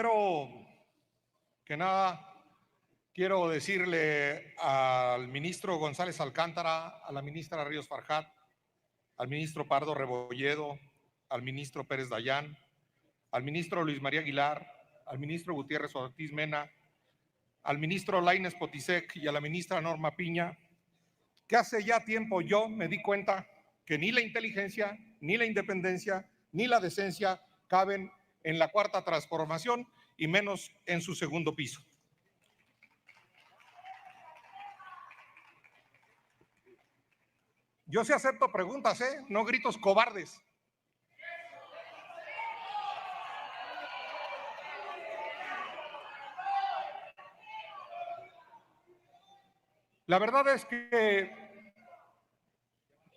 Primero que nada, quiero decirle al ministro González Alcántara, a la ministra Ríos Farjat, al ministro Pardo Rebolledo, al ministro Pérez Dayán, al ministro Luis María Aguilar, al ministro Gutiérrez Ortiz Mena, al ministro Lainez Potisek y a la ministra Norma Piña, que hace ya tiempo yo me di cuenta que ni la inteligencia, ni la independencia, ni la decencia caben en la cuarta transformación y menos en su segundo piso. Yo sí acepto preguntas, no gritos cobardes. La verdad es que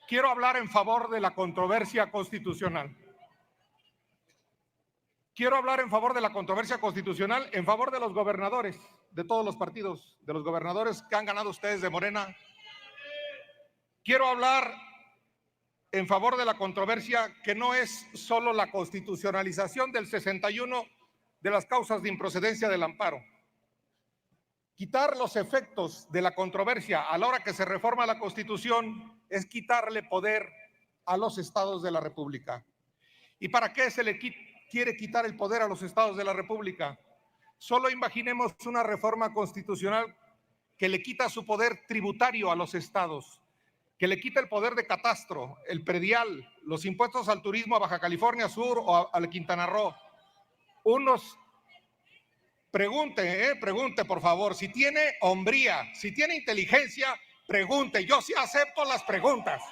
quiero hablar en favor de la controversia constitucional. Quiero hablar en favor de la controversia constitucional, en favor de los gobernadores de todos los partidos, de los gobernadores que han ganado ustedes de Morena. Quiero hablar en favor de la controversia que no es solo la constitucionalización del 61 de las causas de improcedencia del amparo. Quitar los efectos de la controversia a la hora que se reforma la Constitución es quitarle poder a los estados de la República. ¿Y para qué se le quiere quitar el poder a los estados de la República? Solo imaginemos una reforma constitucional que le quita su poder tributario a los estados, que le quita el poder de catastro, el predial, los impuestos al turismo a Baja California Sur o a Quintana Roo. Pregunte por favor, si tiene hombría, si tiene inteligencia, pregunte. Yo sí acepto las preguntas.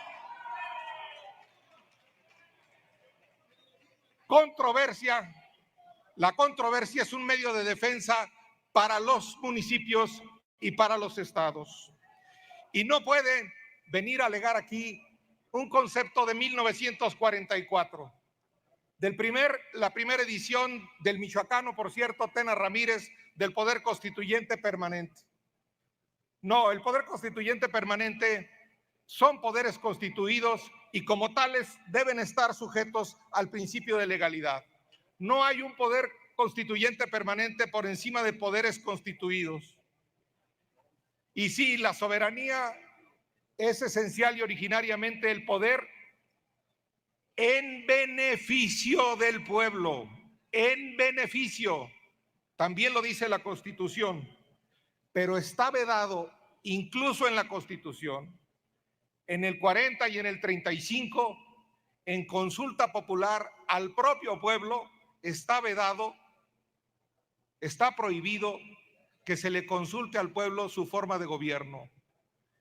Controversia. La controversia es un medio de defensa para los municipios y para los estados. Y no puede venir a alegar aquí un concepto de 1944, la primera edición del michoacano, por cierto, Tena Ramírez, del Poder Constituyente Permanente. No, el Poder Constituyente Permanente son poderes constituidos y como tales deben estar sujetos al principio de legalidad. No hay un poder constituyente permanente por encima de poderes constituidos. Y sí, la soberanía es esencial y originariamente el poder en beneficio del pueblo, en beneficio, también lo dice la Constitución, pero está vedado incluso en la Constitución, en el 40 y en el 35, en consulta popular al propio pueblo, está vedado, está prohibido que se le consulte al pueblo su forma de gobierno.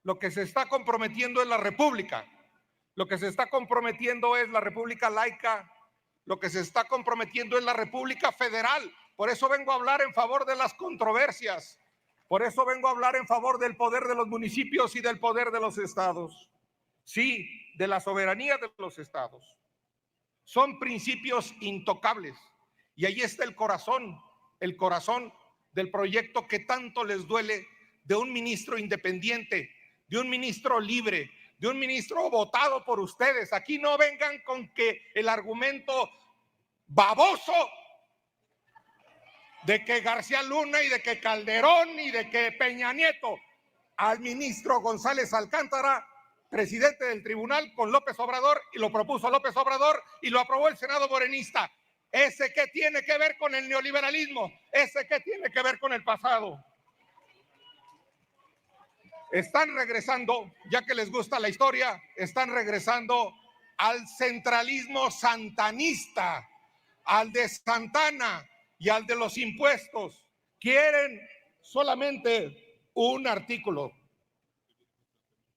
Lo que se está comprometiendo es la república, lo que se está comprometiendo es la república laica, lo que se está comprometiendo es la república federal. Por eso vengo a hablar en favor de las controversias, por eso vengo a hablar en favor del poder de los municipios y del poder de los estados. Sí, de la soberanía de los estados. Son principios intocables y ahí está el corazón del proyecto que tanto les duele de un ministro independiente, de un ministro libre, de un ministro votado por ustedes. Aquí no vengan con que el argumento baboso de que García Luna y de que Calderón y de que Peña Nieto. Al ministro González Alcántara, presidente del tribunal con López Obrador, y lo propuso López Obrador y lo aprobó el Senado morenista. ¿Ese qué tiene que ver con el neoliberalismo? ¿Ese qué tiene que ver con el pasado? Están regresando, ya que les gusta la historia, están regresando al centralismo santanista, al de Santana y al de los impuestos. Quieren solamente un artículo.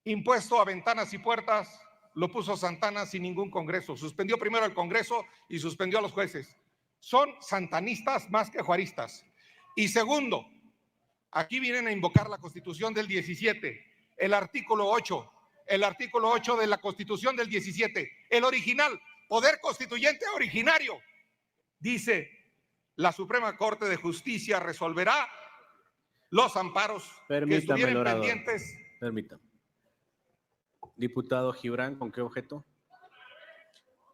Impuesto a ventanas y puertas, lo puso Santana sin ningún congreso. Suspendió primero al Congreso y suspendió a los jueces. Son santanistas más que juaristas. Y segundo, aquí vienen a invocar la Constitución del 17, el artículo 8 de la Constitución del 17, el original, poder constituyente originario. Dice, la Suprema Corte de Justicia resolverá los amparos que estuvieran pendientes. Permítame. Diputado Gibran, ¿con qué objeto?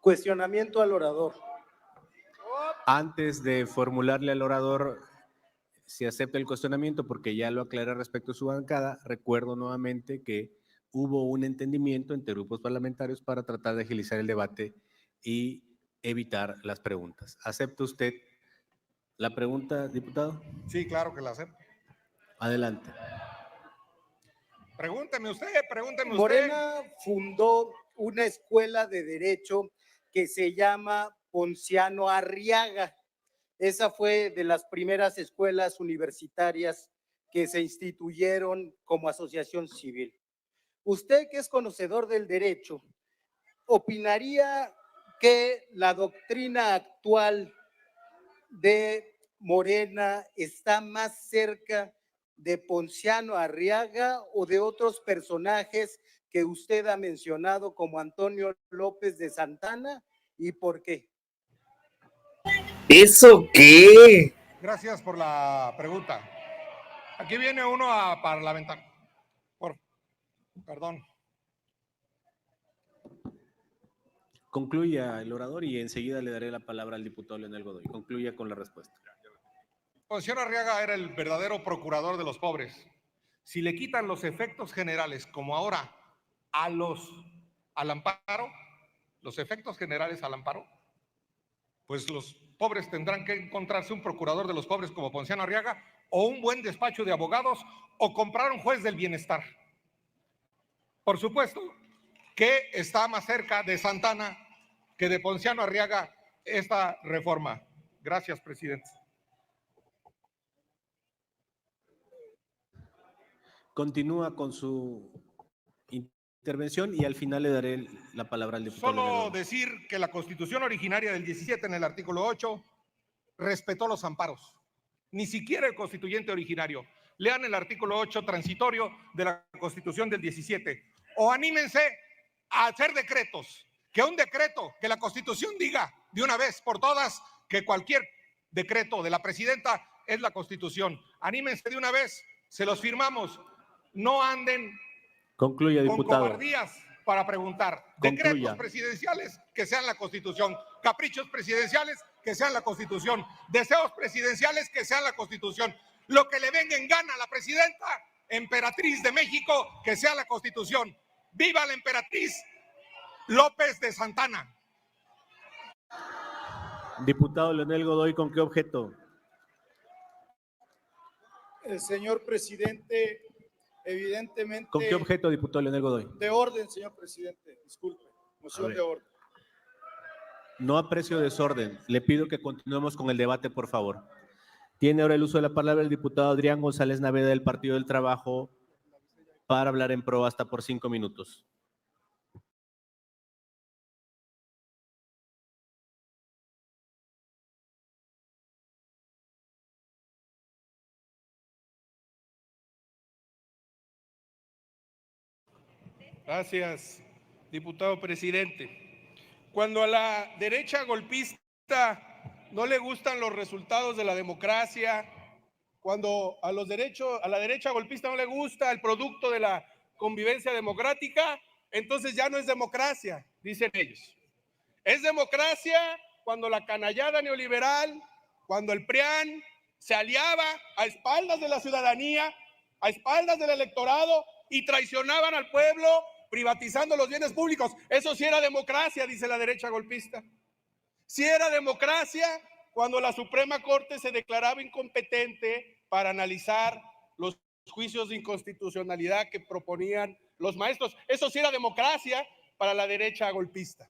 Cuestionamiento al orador. Antes de formularle al orador si acepta el cuestionamiento, porque ya lo aclaré respecto a su bancada, recuerdo nuevamente que hubo un entendimiento entre grupos parlamentarios para tratar de agilizar el debate y evitar las preguntas. ¿Acepta usted la pregunta, diputado? Sí, claro que la acepto. Adelante. Pregúnteme usted. Morena fundó una escuela de derecho que se llama Ponciano Arriaga. Esa fue de las primeras escuelas universitarias que se instituyeron como asociación civil. Usted, que es conocedor del derecho, ¿opinaría que la doctrina actual de Morena está más cerca de Ponciano Arriaga o de otros personajes que usted ha mencionado como Antonio López de Santana, y por qué? ¿Eso qué? Gracias por la pregunta. Aquí viene uno a parlamentar. Perdón. Concluya el orador y enseguida le daré la palabra al diputado Leonel Godoy. Concluya con la respuesta. Ponciano Arriaga era el verdadero procurador de los pobres. Si le quitan los efectos generales, como ahora al amparo, los efectos generales al amparo, pues los pobres tendrán que encontrarse un procurador de los pobres como Ponciano Arriaga, o un buen despacho de abogados, o comprar un juez del bienestar. Por supuesto que está más cerca de Santana que de Ponciano Arriaga esta reforma. Gracias, presidente. Continúa con su intervención y al final le daré la palabra al diputado. Solo decir que la Constitución originaria del 17 en el artículo 8 respetó los amparos. Ni siquiera el constituyente originario. Lean el artículo 8 transitorio de la Constitución del 17. O anímense a hacer decretos. Que un decreto, que la Constitución diga de una vez por todas que cualquier decreto de la presidenta es la Constitución. Anímense de una vez, se los firmamos. No anden Concluya, diputado. con cobardías para preguntar. Concluya. Decretos presidenciales que sean la Constitución. Caprichos presidenciales que sean la Constitución. Deseos presidenciales que sean la Constitución. Lo que le venga en gana a la presidenta, emperatriz de México, que sea la Constitución. ¡Viva la emperatriz López de Santana! Diputado Leonel Godoy, ¿con qué objeto? Señor presidente, evidentemente... ¿Con qué objeto, diputado Leonel Godoy? De orden, señor presidente, disculpe, moción de orden. No aprecio desorden. Le pido que continuemos con el debate, por favor. Tiene ahora el uso de la palabra el diputado Adrián González Naveda del Partido del Trabajo para hablar en pro hasta por 5 minutos. Gracias, diputado presidente. Cuando a la derecha golpista no le gustan los resultados de la democracia, cuando a la derecha golpista no le gusta el producto de la convivencia democrática, entonces ya no es democracia, dicen ellos. Es democracia cuando la canallada neoliberal, cuando el PRIAN se aliaba a espaldas de la ciudadanía, a espaldas del electorado y traicionaban al pueblo privatizando los bienes públicos. Eso sí era democracia, dice la derecha golpista. Sí era democracia cuando la Suprema Corte se declaraba incompetente para analizar los juicios de inconstitucionalidad que proponían los maestros. Eso sí era democracia para la derecha golpista.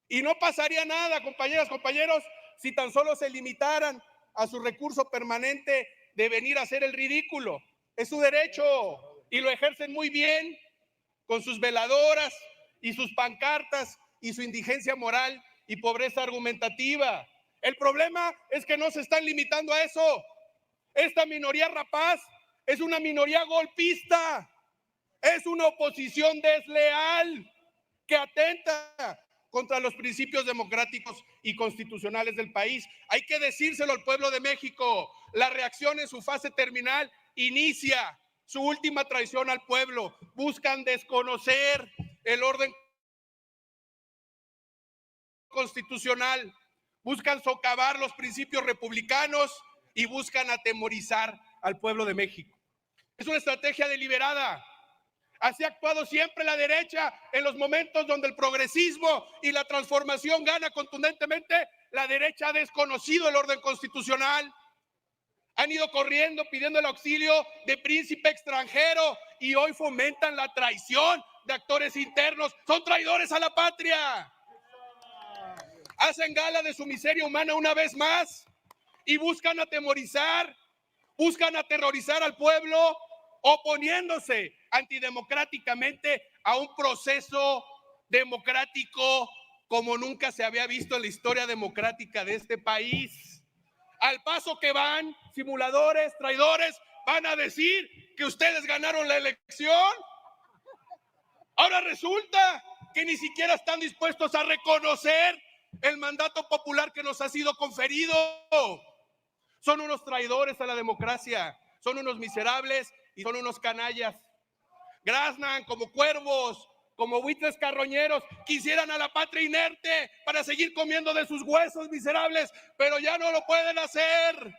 Y no pasaría nada, compañeras, compañeros, si tan solo se limitaran a su recurso permanente de venir a hacer el ridículo. Es su derecho y lo ejercen muy bien con sus veladoras y sus pancartas y su indigencia moral y pobreza argumentativa. El problema es que no se están limitando a eso. Esta minoría rapaz es una minoría golpista, es una oposición desleal que atenta contra los principios democráticos y constitucionales del país. Hay que decírselo al pueblo de México. La reacción en su fase terminal inicia su última traición al pueblo. Buscan desconocer el orden constitucional, buscan socavar los principios republicanos y buscan atemorizar al pueblo de México. Es una estrategia deliberada. Así ha actuado siempre la derecha en los momentos donde el progresismo y la transformación gana contundentemente. La derecha ha desconocido el orden constitucional. Han ido corriendo pidiendo el auxilio de príncipe extranjero y hoy fomentan la traición de actores internos. Son traidores a la patria. Hacen gala de su miseria humana una vez más y buscan atemorizar, buscan aterrorizar al pueblo, oponiéndose antidemocráticamente a un proceso democrático como nunca se había visto en la historia democrática de este país. Al paso que van, simuladores, traidores, van a decir que ustedes ganaron la elección. Ahora resulta que ni siquiera están dispuestos a reconocer el mandato popular que nos ha sido conferido. Son unos traidores a la democracia, son unos miserables y son unos canallas. Graznan como cuervos, como buitres carroñeros, quisieran a la patria inerte para seguir comiendo de sus huesos miserables, pero ya no lo pueden hacer.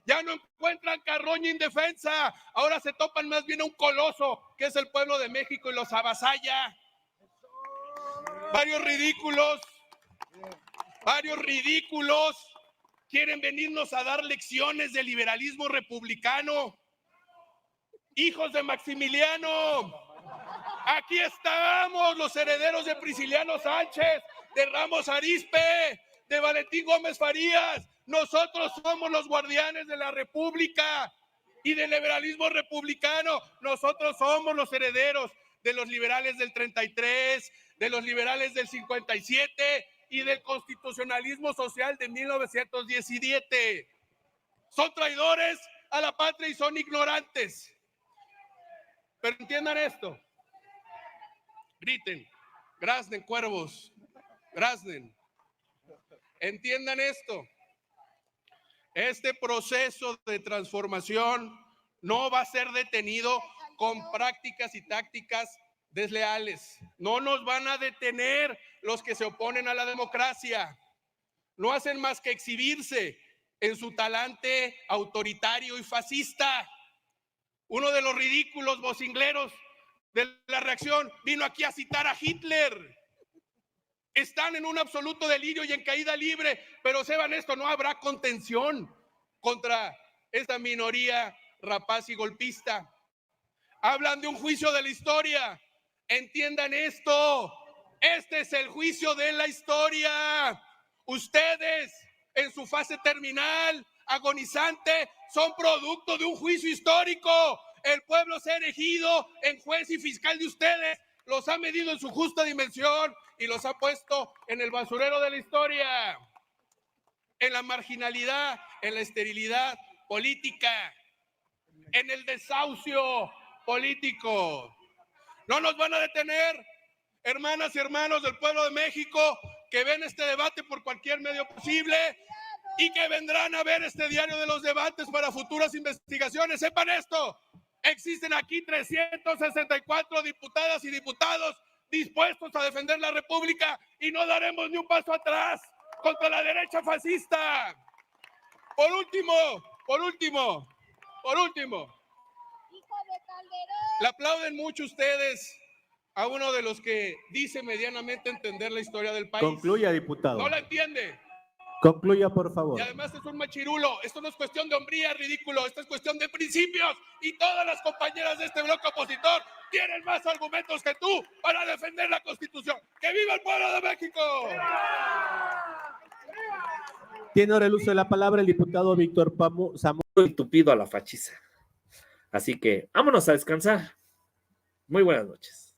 Ya no encuentran carroña indefensa, ahora se topan más bien a un coloso que es el pueblo de México y los avasalla. Varios ridículos quieren venirnos a dar lecciones de liberalismo republicano. Hijos de Maximiliano, aquí estamos los herederos de Prisciliano Sánchez, de Ramos Arizpe, de Valentín Gómez Farías. Nosotros somos los guardianes de la República y del liberalismo republicano. Nosotros somos los herederos de los liberales del 33, de los liberales del 57 y del constitucionalismo social de 1917. Son traidores a la patria y son ignorantes. Pero entiendan esto. Griten, graznen cuervos, graznen. Entiendan esto. Este proceso de transformación no va a ser detenido con prácticas y tácticas desleales. No nos van a detener los que se oponen a la democracia. No hacen más que exhibirse en su talante autoritario y fascista. Uno de los ridículos vocingleros de la reacción vino aquí a citar a Hitler. Están en un absoluto delirio y en caída libre, pero sepan esto, no habrá contención contra esta minoría rapaz y golpista. Hablan de un juicio de la historia. Entiendan esto, este es el juicio de la historia. Ustedes, en su fase terminal, agonizante, son producto de un juicio histórico. El pueblo se ha erigido en juez y fiscal de ustedes, los ha medido en su justa dimensión y los ha puesto en el basurero de la historia, en la marginalidad, en la esterilidad política, en el desahucio político. No nos van a detener, hermanas y hermanos del pueblo de México, que ven este debate por cualquier medio posible y que vendrán a ver este diario de los debates para futuras investigaciones. Sepan esto, existen aquí 364 diputadas y diputados dispuestos a defender la República y no daremos ni un paso atrás contra la derecha fascista. Por último, le aplauden mucho ustedes a uno de los que dice medianamente entender la historia del país. Concluya, diputado. No la entiende. Concluya, por favor. Y además es un machirulo. Esto no es cuestión de hombría, ridículo. Esto es cuestión de principios. Y todas las compañeras de este bloque opositor tienen más argumentos que tú para defender la Constitución. ¡Que viva el pueblo de México! Tiene ahora el uso de la palabra el diputado Víctor Zamora. Y tupido a la fachiza. Así que vámonos a descansar. Muy buenas noches.